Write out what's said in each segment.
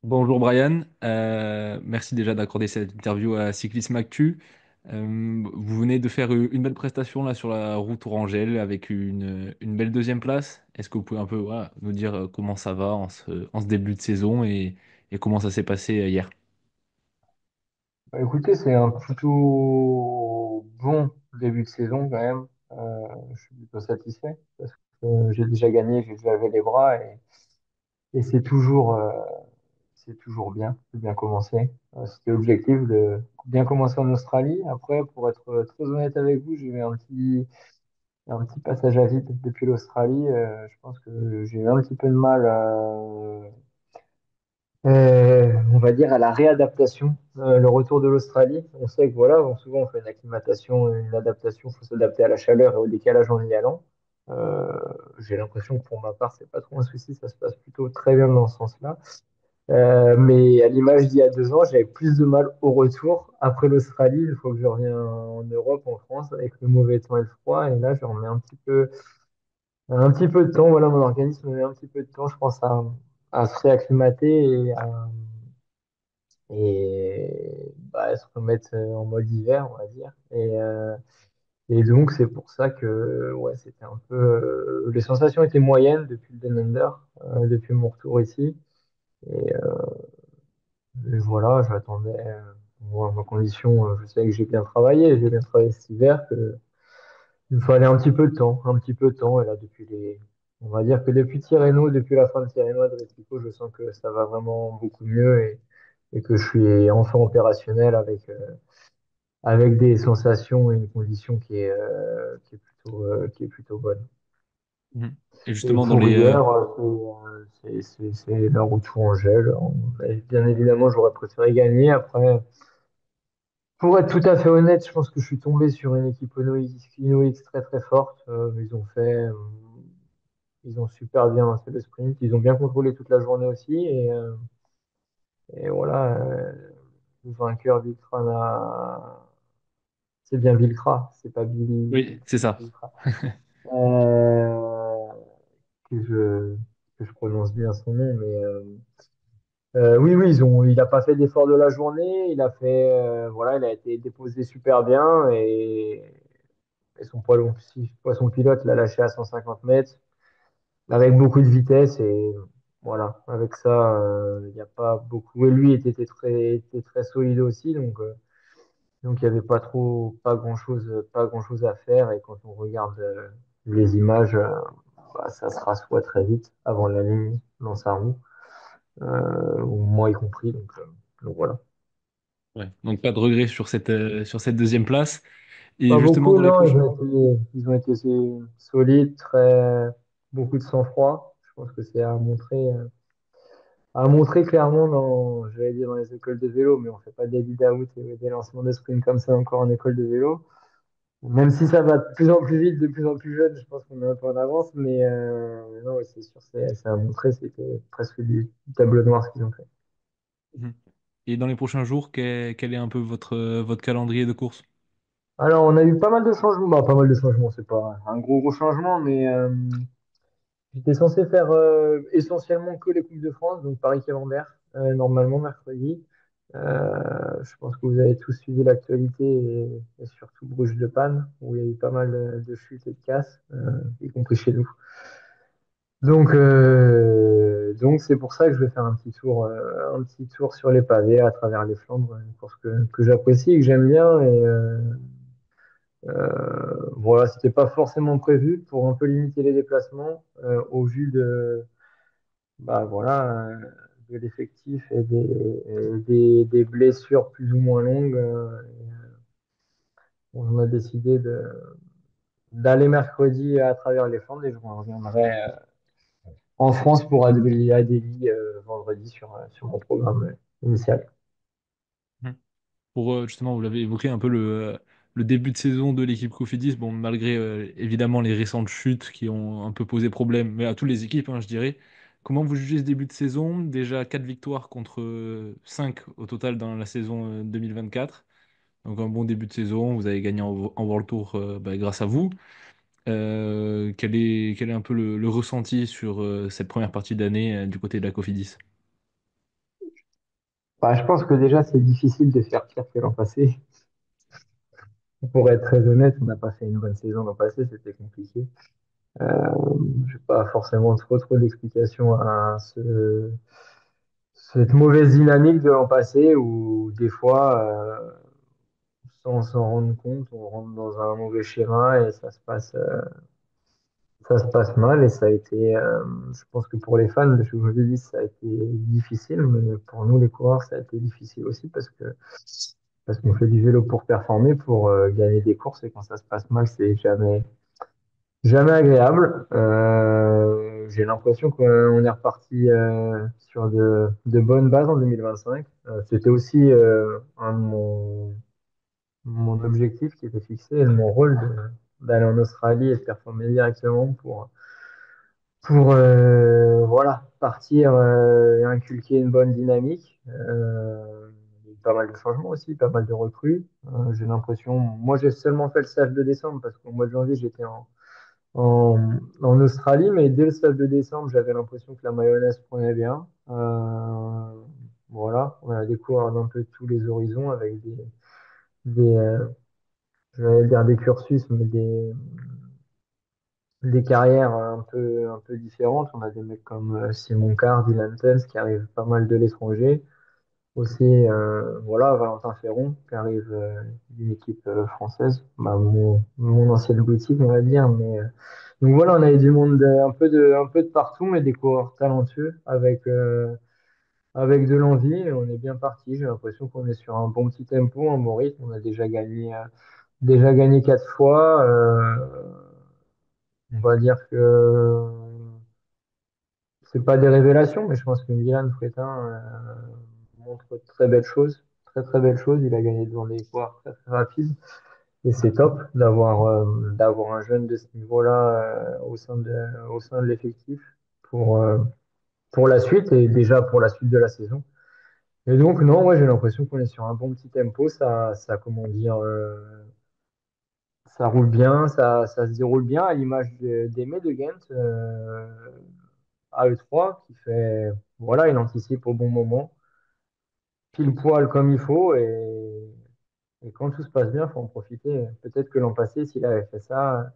Bonjour Brian. Merci déjà d'accorder cette interview à Cyclisme Actu. Vous venez de faire une belle prestation là sur la route Orangelle avec une belle deuxième place. Est-ce que vous pouvez un peu voilà, nous dire comment ça va en ce début de saison et comment ça s'est passé hier? Bah, écoutez, c'est un plutôt bon début de saison quand même. Je suis plutôt satisfait parce que j'ai déjà gagné, j'ai déjà levé les bras et c'est toujours bien de bien commencer. C'était l'objectif de bien commencer en Australie. Après, pour être très honnête avec vous, j'ai eu un petit passage à vide depuis l'Australie. Je pense que j'ai eu un petit peu de mal on va dire à la réadaptation, le retour de l'Australie. On sait que voilà, souvent on fait une acclimatation, une adaptation, il faut s'adapter à la chaleur et au décalage en y allant. Euh, j'ai l'impression que pour ma part, c'est pas trop un souci, ça se passe plutôt très bien dans ce sens-là. Mais à l'image d'il y a 2 ans, j'avais plus de mal au retour après l'Australie, une fois que je reviens en Europe, en France, avec le mauvais temps et le froid. Et là, je remets un petit peu de temps. Voilà, mon organisme met un petit peu de temps, je pense, à se réacclimater et bah, se remettre en mode hiver, on va dire. Et donc, c'est pour ça que ouais, c'était un peu. Les sensations étaient moyennes depuis le Down Under, depuis mon retour ici. Et, euh, et voilà, j'attendais. Moi, ma condition, je sais que j'ai bien travaillé cet hiver, que il me fallait un petit peu de temps, un petit peu de temps. Et là, on va dire que depuis Tirreno, depuis la fin de Tirreno à Repico, je sens que ça va vraiment beaucoup mieux et que je suis enfin opérationnel avec des sensations et une condition qui est plutôt bonne. Mhm. Et Et justement dans pour les hier, c'est la retour en gel. Bien évidemment, j'aurais préféré gagner. Après, pour être tout à fait honnête, je pense que je suis tombé sur une équipe Inuit très très forte. Ils ont super bien fait le sprint. Ils ont bien contrôlé toute la journée aussi. Et voilà, le vainqueur c'est bien Vilcra, c'est pas oui, c'est ça. Vilcra. Euh, que je, que je prononce bien son nom, oui, oui, il a pas fait d'effort de la journée, voilà, il a été déposé super bien et son poisson pilote l'a lâché à 150 mètres avec beaucoup de vitesse et voilà, avec ça, il n'y a pas beaucoup. Et lui était très solide aussi, donc il n'y avait pas grand-chose à faire. Et quand on regarde les images, bah, ça se rassoit très vite avant la ligne dans sa roue, moi y compris. Donc voilà. Ouais. Donc pas de regret sur cette deuxième place. Et Pas justement beaucoup, dans les non. prochains. Ils ont été solides, très beaucoup de sang-froid. Je pense que c'est à montrer clairement j'allais dire dans les écoles de vélo, mais on fait pas des lead-out et des lancements de sprint comme ça encore en école de vélo. Même si ça va de plus en plus vite, de plus en plus jeune, je pense qu'on est un peu en avance, mais non, ouais, c'est sûr, c'est à montrer, c'était presque du tableau noir ce qu'ils ont fait. Mhm. Et dans les prochains jours, quel est un peu votre calendrier de course? Alors, on a eu pas mal de changements, bah, pas mal de changements, c'est pas un gros changement, mais j'étais censé faire essentiellement que les Coupes de France, donc Paris-Camembert, normalement mercredi. Je pense que vous avez tous suivi l'actualité et surtout Bruges de Panne, où il y a eu pas mal de chutes et de casses, y compris chez nous. Donc c'est pour ça que je vais faire un petit tour sur les pavés à travers les Flandres, une course que j'apprécie et que j'aime bien. Voilà, c'était pas forcément prévu pour un peu limiter les déplacements au vu bah voilà, de l'effectif des blessures plus ou moins longues. On a décidé d'aller mercredi à travers les Flandres et je reviendrai en France pour Adélie vendredi sur mon programme initial. Mhm. Pour justement, vous l'avez évoqué un peu le début de saison de l'équipe Cofidis, bon, malgré évidemment les récentes chutes qui ont un peu posé problème, mais à toutes les équipes, hein, je dirais. Comment vous jugez ce début de saison? Déjà 4 victoires contre 5 au total dans la saison 2024. Donc un bon début de saison, vous avez gagné en World Tour bah, grâce à vous. Quel est un peu le ressenti sur cette première partie d'année du côté de la Cofidis? Bah, je pense que déjà, c'est difficile de faire pire que l'an passé. Pour être très honnête, on n'a pas fait une bonne saison l'an passé, c'était compliqué. Euh, je n'ai pas forcément trop d'explications à cette mauvaise dynamique de l'an passé où des fois, sans s'en rendre compte, on rentre dans un mauvais schéma et ça se passe mal. Et ça a été, je pense que pour les fans de Choupo-Moting, ça a été difficile, mais pour nous, les coureurs, ça a été difficile aussi parce qu'on fait du vélo pour performer, pour gagner des courses et quand ça se passe mal, c'est jamais agréable. J'ai l'impression qu'on est reparti sur de bonnes bases en 2025. C'était aussi un de mon objectif qui était fixé, et mon rôle d'aller en Australie et de performer directement pour voilà, partir et inculquer une bonne dynamique. Il y a eu pas mal de changements aussi, pas mal de recrues. J'ai l'impression, moi j'ai seulement fait le stage de décembre parce qu'au mois de janvier j'étais en Australie, mais dès le stage de décembre, j'avais l'impression que la mayonnaise prenait bien. Voilà, on a découvert un peu tous les horizons avec des je vais dire des cursus, mais des carrières un peu différentes. On a des mecs comme Simon Carr, Dylan Teuns qui arrivent pas mal de l'étranger. Aussi, voilà, Valentin Ferron qui arrive d'une équipe française, bah, mon ancienne boutique, on va dire, mais donc voilà, on avait du monde un peu de partout, mais des coureurs talentueux avec de l'envie. Et on est bien parti. J'ai l'impression qu'on est sur un bon petit tempo, un bon rythme. On a déjà gagné 4 fois. On va dire que c'est pas des révélations, mais je pense que Milan Frétin montre de très belles choses, très belles choses. Il a gagné devant des coureurs très rapides. Et c'est top d'avoir un jeune de ce niveau-là au sein de l'effectif pour, euh, pour la suite et déjà pour la suite de la saison. Et donc, non, ouais, j'ai l'impression qu'on est sur un bon petit tempo. Comment dire, ça roule bien, ça se déroule bien à l'image d'Aimé de Ghent à E3 qui fait, voilà, il anticipe au bon moment, pile poil comme il faut et quand tout se passe bien, il faut en profiter. Peut-être que l'an passé, s'il avait fait ça,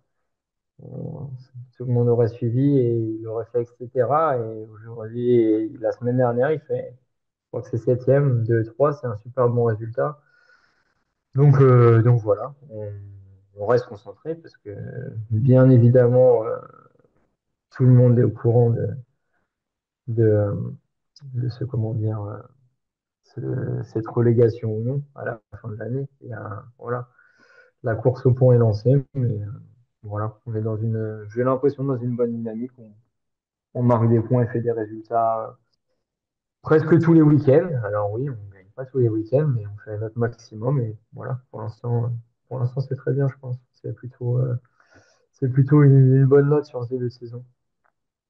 tout le monde aurait suivi et il aurait fait, etc. Et aujourd'hui, la semaine dernière, je crois que c'est septième, 2-3, c'est un super bon résultat. Donc voilà, on reste concentré parce que bien évidemment, tout le monde est au courant de, de ce, comment dire, cette relégation ou non à la fin de l'année. Voilà, la course au pont est lancée, mais voilà, on est j'ai l'impression dans une bonne dynamique. On marque des points et fait des résultats presque tous les week-ends. Alors oui, on ne gagne pas tous les week-ends, mais on fait notre maximum. Et voilà, pour l'instant, c'est très bien, je pense. C'est plutôt une bonne note sur ce début de saison.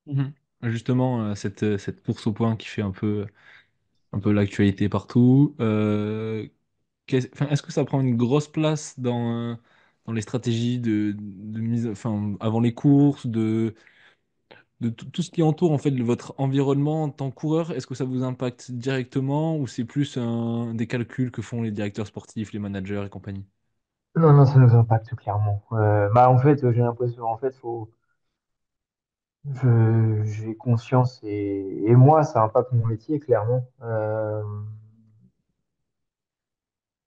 Mhm. Justement, cette course au point qui fait un peu l'actualité partout. Enfin, est-ce que ça prend une grosse place dans les stratégies de mise, enfin, avant les courses, de tout ce qui entoure en fait votre environnement en tant que coureur? Est-ce que ça vous impacte directement ou c'est plus des calculs que font les directeurs sportifs, les managers et compagnie? Non, non, ça nous impacte clairement. Bah, en fait, j'ai l'impression, en fait, j'ai conscience et moi, ça impacte mon métier, clairement.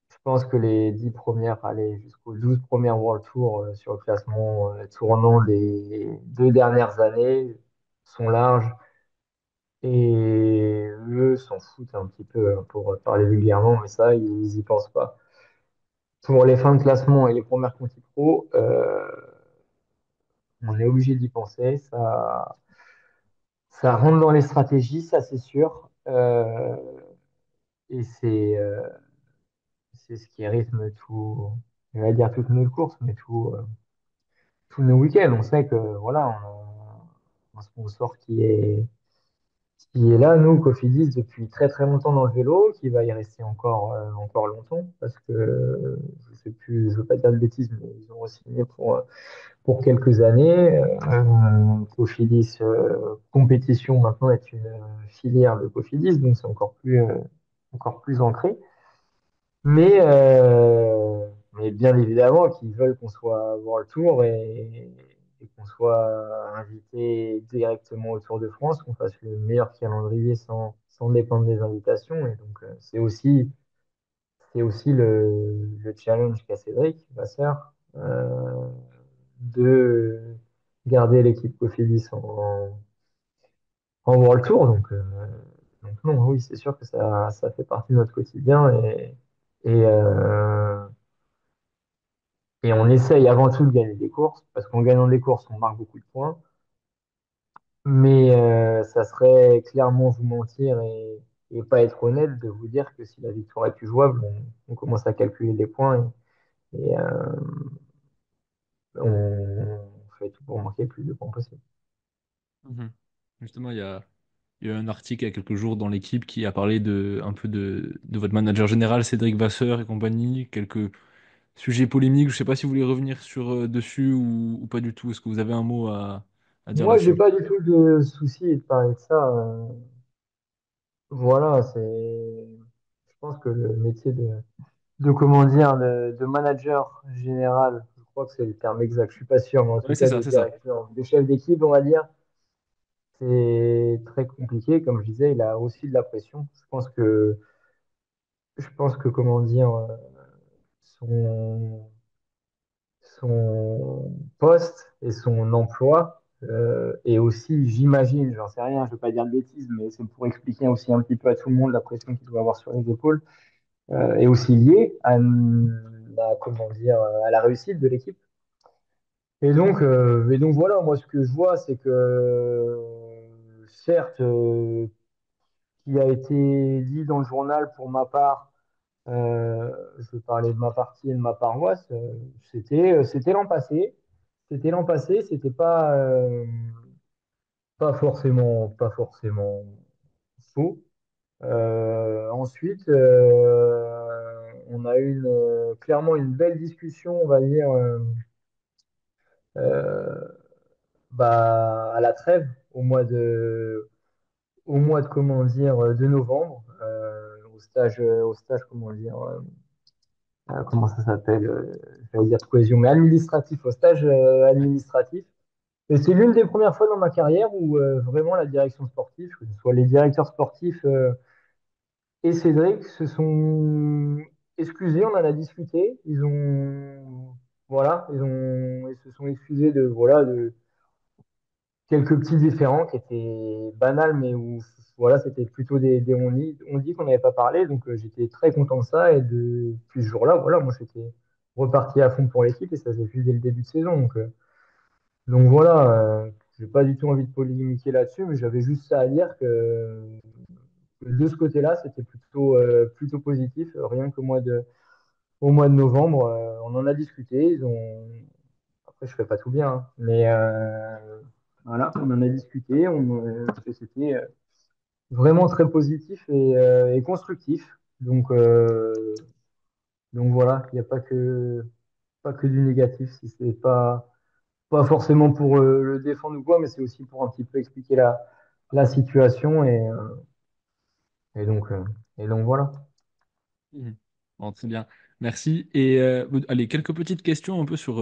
Je pense que les 10 premières, allez, jusqu'aux 12 premières World Tour sur le classement tournant des 2 dernières années sont larges et eux s'en foutent un petit peu hein, pour parler vulgairement, mais ça, ils y pensent pas. Pour les fins de classement et les premières Conti Pro, on est obligé d'y penser. Ça rentre dans les stratégies, ça c'est sûr. Et c'est ce qui rythme tout, je vais dire toutes nos courses, mais tous nos week-ends. On sait que voilà, on a un sponsor qui est là, nous, Cofidis, depuis très très longtemps dans le vélo, qui va y rester encore longtemps, parce que je sais plus, je veux pas dire de bêtises, mais ils ont signé pour quelques années. Cofidis Compétition maintenant est une filière de Cofidis, donc c'est encore plus ancré. Mais bien évidemment qu'ils veulent qu'on soit World Tour et qu'on soit invité directement au Tour de France, qu'on fasse le meilleur calendrier sans dépendre des invitations. Et donc, c'est aussi le challenge qu'a Cédric Vasseur, de garder l'équipe Cofidis en World Tour. Donc non, oui, c'est sûr que ça fait partie de notre quotidien et, euh, et on essaye avant tout de gagner des courses, parce qu'en gagnant des courses, on marque beaucoup de points. Mais ça serait clairement vous mentir et pas être honnête de vous dire que si la victoire est plus jouable, on commence à calculer les points et on fait tout pour marquer le plus de points possible. Mhm. Justement, il y a eu un article il y a quelques jours dans l'équipe qui a parlé un peu de votre manager général, Cédric Vasseur et compagnie, quelques sujets polémiques. Je ne sais pas si vous voulez revenir dessus ou pas du tout. Est-ce que vous avez un mot à dire Moi, j'ai là-dessus? pas du tout de souci de parler de ça. Voilà, je pense que le métier de comment dire, de manager général, je crois que c'est le terme exact, je suis pas sûr, mais en tout Oui, c'est cas ça, de c'est ça. directeur, de chef d'équipe, on va dire, c'est très compliqué. Comme je disais, il a aussi de la pression. Je pense que comment dire, son, son poste et son emploi, et aussi, j'imagine, j'en sais rien, je veux pas dire de bêtises, mais c'est pour expliquer aussi un petit peu à tout le monde la pression qu'il doit avoir sur les épaules, est aussi liée comment dire, à la réussite de l'équipe. Et donc voilà, moi ce que je vois, c'est que certes, ce qui a été dit dans le journal pour ma part, je vais parler de ma partie et de ma paroisse, c'était l'an passé. C'était l'an passé, c'était pas forcément faux. Ensuite, on a eu clairement une belle discussion, on va dire, euh, à la trêve, au mois de comment dire, de novembre, au stage, comment dire, comment ça s'appelle, j'allais dire de cohésion, mais administratif, au stage administratif. Et c'est l'une des premières fois dans ma carrière où vraiment la direction sportive, que ce soit les directeurs sportifs et Cédric, se sont excusés, on en a discuté. Voilà, ils se sont excusés voilà, de quelques petits différends qui étaient banals, mais où, voilà, c'était plutôt des on dit qu'on n'avait pas parlé. Donc, j'étais très content de ça. Et depuis ce jour-là, voilà, moi, j'étais reparti à fond pour l'équipe et ça s'est vu dès le début de saison. Donc voilà, j'ai pas du tout envie de polémiquer là-dessus, mais j'avais juste ça à dire que de ce côté-là, c'était plutôt positif. Rien au mois de novembre, on en a discuté. Après, je fais pas tout bien, hein, mais voilà, on en a discuté. C'était vraiment très positif et constructif. Donc voilà, il n'y a pas que du négatif, si c'est pas forcément pour le défendre ou quoi, mais c'est aussi pour un petit peu expliquer la situation et donc, euh, et donc voilà. Mhm. Bon, très bien, merci. Et allez, quelques petites questions un peu sur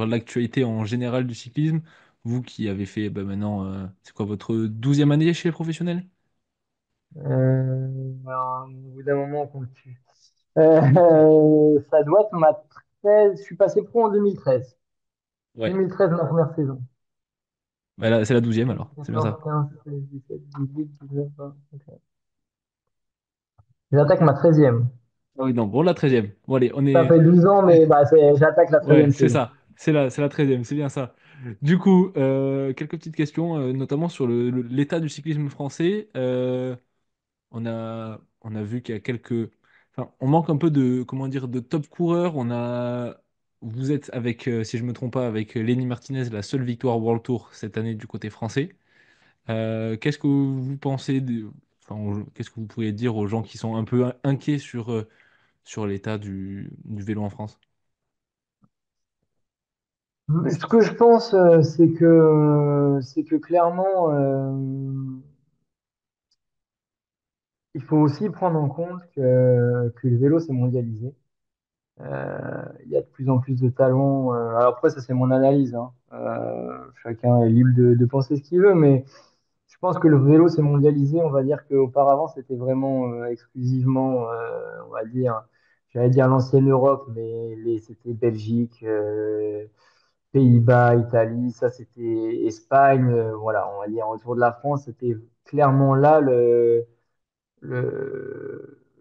l'actualité en général du cyclisme. Vous qui avez fait maintenant, c'est quoi votre 12e année chez les professionnels? Alors, au bout d'un moment, on compte plus. Ça doit être ma 13. Je suis passé pro en 2013. Ouais. 2013, ma première saison. Bah, là, c'est la 12e 13, alors, c'est bien 14, ça. 15, 16, 17, 18, 19, 20. Ok. J'attaque ma 13e. Ah oui, non, bon, la 13e. Bon, allez, on Ça est. fait 12 ans, mais j'attaque la Ouais, 13e c'est saison. ça. C'est la 13e, c'est bien ça. Du coup, quelques petites questions, notamment sur l'état du cyclisme français. On a vu qu'il y a quelques. Enfin, on manque un peu de, comment dire, de top coureurs. Vous êtes avec, si je me trompe pas, avec Lenny Martinez, la seule victoire World Tour cette année du côté français. Qu'est-ce que vous pensez enfin, qu'est-ce que vous pourriez dire aux gens qui sont un peu inquiets sur l'état du vélo en France? Ce que je pense, c'est que clairement, il faut aussi prendre en compte que le vélo s'est mondialisé. Il y a de plus en plus de talents. Alors après, ça c'est mon analyse, hein. Chacun est libre de penser ce qu'il veut, mais je pense que le vélo s'est mondialisé. On va dire qu'auparavant, c'était vraiment exclusivement, on va dire, j'allais dire l'ancienne Europe, mais c'était Belgique, Pays-Bas, Italie, ça c'était Espagne. Voilà, on va dire autour de la France, c'était clairement là le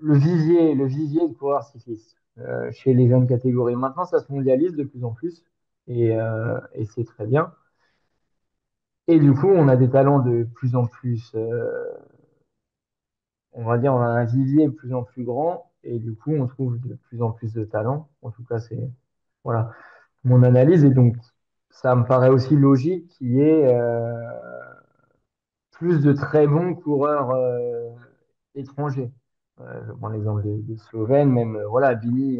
vivier de coureurs cyclistes chez les jeunes catégories. Maintenant, ça se mondialise de plus en plus et c'est très bien. Et du coup, on a des talents de plus en plus, on va dire, on a un vivier de plus en plus grand et du coup, on trouve de plus en plus de talents. En tout cas, c'est voilà mon analyse et donc ça me paraît aussi logique qu'il y ait plus de très bons coureurs étrangers. Je prends l'exemple de Slovène, même voilà, Bini,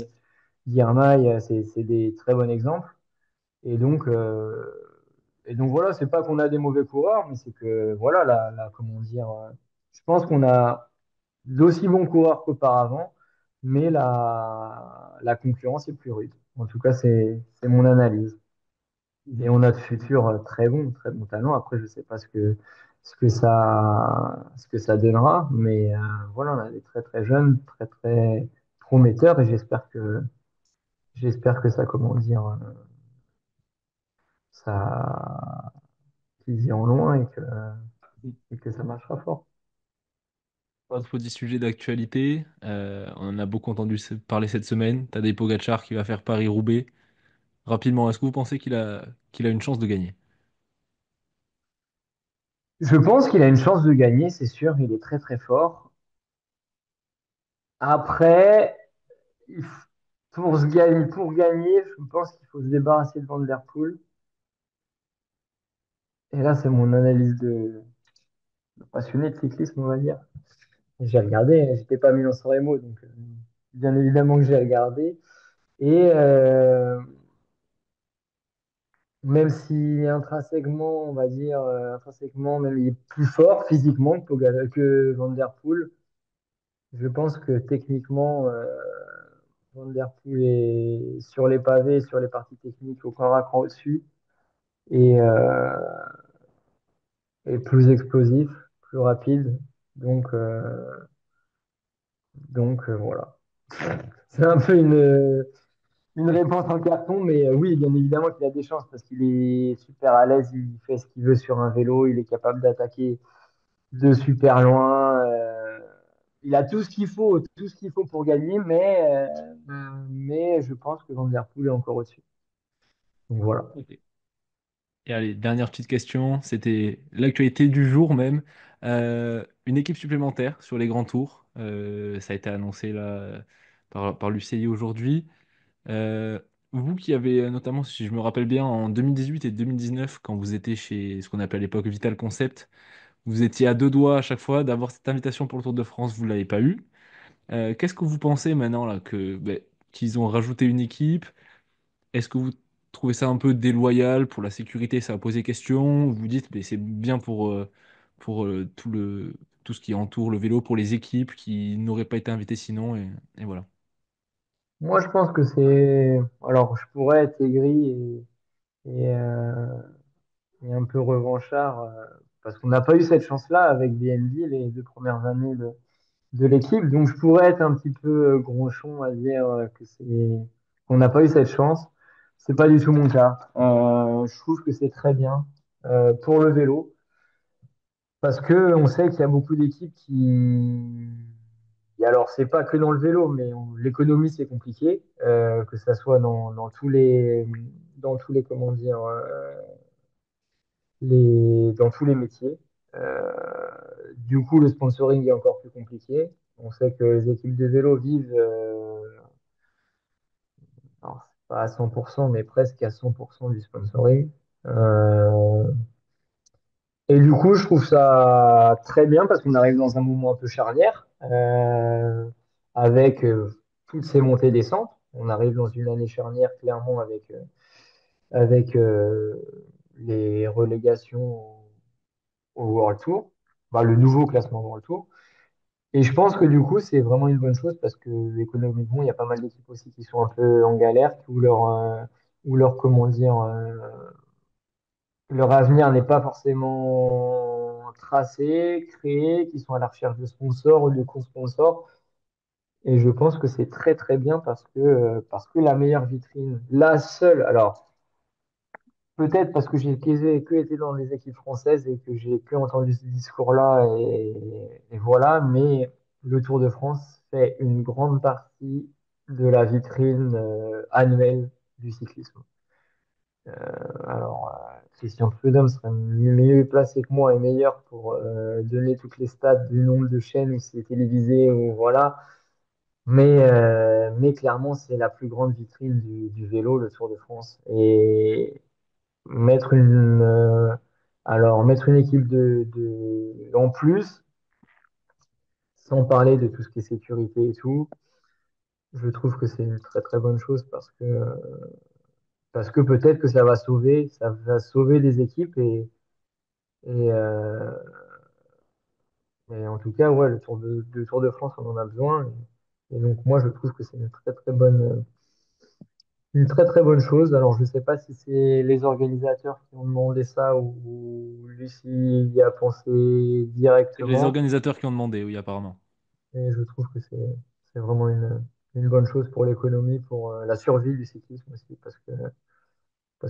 Girmay, c'est des très bons exemples. Et donc, euh, et donc voilà, c'est pas qu'on a des mauvais coureurs, mais c'est que voilà, comment dire, je pense qu'on a d'aussi bons coureurs qu'auparavant, mais la concurrence est plus rude. En tout cas, c'est mon analyse. Et on a de futurs très bons talents. Après, je sais pas ce que ça donnera, mais voilà, on a des très très jeunes, très très prometteurs, et j'espère que ça, comment dire, ça qu'ils iront loin et que ça marchera fort. Pas trop des sujets d'actualité. On en a beaucoup entendu parler cette semaine. Tadej Pogacar qui va faire Paris-Roubaix. Rapidement, est-ce que vous pensez qu'il a une chance de gagner? Je pense qu'il a une chance de gagner, c'est sûr, il est très très fort. Après, pour gagner, je pense qu'il faut se débarrasser de Van Der Poel. Et là, c'est mon analyse de passionné de cyclisme, on va dire. J'ai regardé, j'étais pas Milan San Remo, donc bien évidemment que j'ai regardé. Et même si intrinsèquement, on va dire, intrinsèquement, même il est plus fort physiquement que Van Der Poel, je pense que techniquement, Van Der Poel est sur les pavés, sur les parties techniques, encore un cran au-dessus, et est plus explosif, plus rapide. Donc, voilà. C'est un peu une réponse en carton, mais oui, bien évidemment qu'il a des chances parce qu'il est super à l'aise, il fait ce qu'il veut sur un vélo, il est capable d'attaquer de super loin. Il a tout ce qu'il faut pour gagner, mais je pense que Van Der Poel est encore au-dessus. Donc voilà. Ok. Et allez, dernière petite question, c'était l'actualité du jour même. Une équipe supplémentaire sur les grands tours. Ça a été annoncé là par l'UCI aujourd'hui. Euh, Vous qui avez notamment, si je me rappelle bien, en 2018 et 2019, quand vous étiez chez ce qu'on appelait à l'époque Vital Concept, vous étiez à deux doigts à chaque fois d'avoir cette invitation pour le Tour de France, vous ne l'avez pas eu. Qu'est-ce que vous pensez maintenant là qu'ils ont rajouté une équipe? Est-ce que vous trouvez ça un peu déloyal pour la sécurité? Ça a posé question. Vous vous dites, mais c'est bien pour tout ce qui entoure le vélo, pour les équipes qui n'auraient pas été invitées sinon, et voilà. Moi, je pense que c'est. Alors, je pourrais être aigri et, euh, et un peu revanchard parce qu'on n'a pas eu cette chance-là avec BNB les deux premières années de l'équipe. Donc, je pourrais être un petit peu gronchon à dire que c'est qu'on n'a pas eu cette chance. C'est pas du tout mon cas. Je trouve que c'est très bien pour le vélo parce que on sait qu'il y a beaucoup d'équipes qui. Et alors, c'est pas que dans le vélo, mais l'économie c'est compliqué, que ça soit dans tous les comment dire dans tous les métiers. Euh, du coup, le sponsoring est encore plus compliqué. On sait que les équipes de vélo vivent, alors, c'est pas à 100%, mais presque à 100% du sponsoring. Euh, Et du coup, je trouve ça très bien parce qu'on arrive dans un moment un peu charnière avec toutes ces montées-descentes. On arrive dans une année charnière clairement avec les relégations au World Tour, enfin, le nouveau classement World Tour. Et je pense que du coup, c'est vraiment une bonne chose parce que économiquement, il y a pas mal d'équipes aussi qui sont un peu en galère, où leur, comment dire, leur avenir n'est pas forcément tracé, créé, qui sont à la recherche de sponsors ou de co-sponsors. Et je pense que c'est très très bien parce que la meilleure vitrine, la seule, alors peut-être parce que j'ai que été dans les équipes françaises et que j'ai que entendu ce discours-là et voilà, mais le Tour de France fait une grande partie de la vitrine annuelle du cyclisme. Alors, Christian Prudhomme serait mieux placé que moi et meilleur pour donner toutes les stats du nombre de chaînes où c'est télévisé ou voilà. Mais clairement, c'est la plus grande vitrine du vélo, le Tour de France. Et mettre mettre une équipe en plus, sans parler de tout ce qui est sécurité et tout, je trouve que c'est une très très bonne chose parce que peut-être que ça va sauver des équipes et, euh, et en tout cas, ouais, le Tour de France, on en a besoin. Et donc, moi, je trouve que c'est une très très bonne chose. Alors, je ne sais pas si c'est les organisateurs qui ont demandé ça ou Lucie y a pensé C'est les directement. organisateurs qui ont demandé, oui, apparemment. Et je trouve que c'est vraiment une bonne chose pour l'économie, pour la survie du cyclisme aussi, parce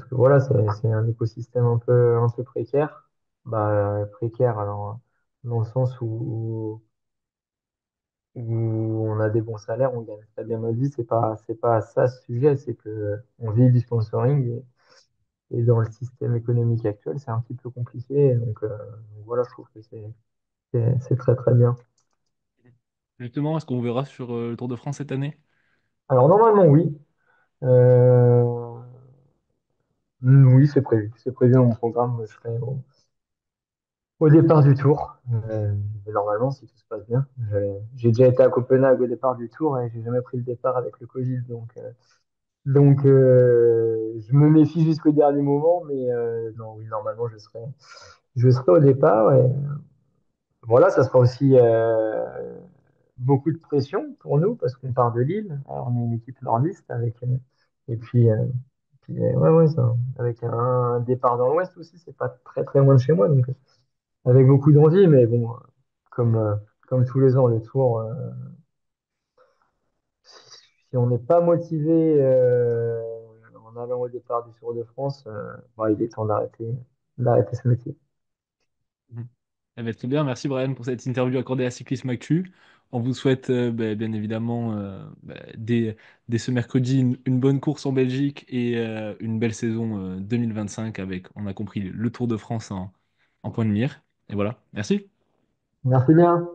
que voilà, c'est un écosystème un peu précaire. Bah, précaire, alors, dans le sens où on a des bons salaires, on gagne très bien notre vie. C'est pas ça ce sujet, c'est que on vit du sponsoring et dans le système économique actuel, c'est un petit peu compliqué. Donc voilà, je trouve que c'est très très bien. Justement, est-ce qu'on verra sur le Tour de France cette année? Alors normalement, oui. Euh, oui, c'est prévu. C'est prévu dans mon programme. Je serai au départ du tour. Mais normalement, si tout se passe bien. J'ai déjà été à Copenhague au départ du tour et j'ai jamais pris le départ avec le Covid. Je me méfie jusqu'au dernier moment. Mais non, oui, normalement, je serai au départ. Et voilà, ça sera aussi beaucoup de pression pour nous parce qu'on part de Lille. Alors, on est une équipe nordiste et puis ouais, ouais, ça, avec un départ dans l'ouest aussi, c'est pas très très loin de chez moi, donc avec beaucoup d'envie, mais bon, comme, euh, comme tous les ans, le tour, si on n'est pas motivé en allant au départ du Tour de France, bah, il est temps d'arrêter ce métier. Mhm. Eh ben, très bien, merci Brian pour cette interview accordée à Cyclisme Actu. On vous souhaite bien évidemment dès ce mercredi une bonne course en Belgique et une belle saison 2025 avec, on a compris, le Tour de France en point de mire. Et voilà, merci. Merci bien.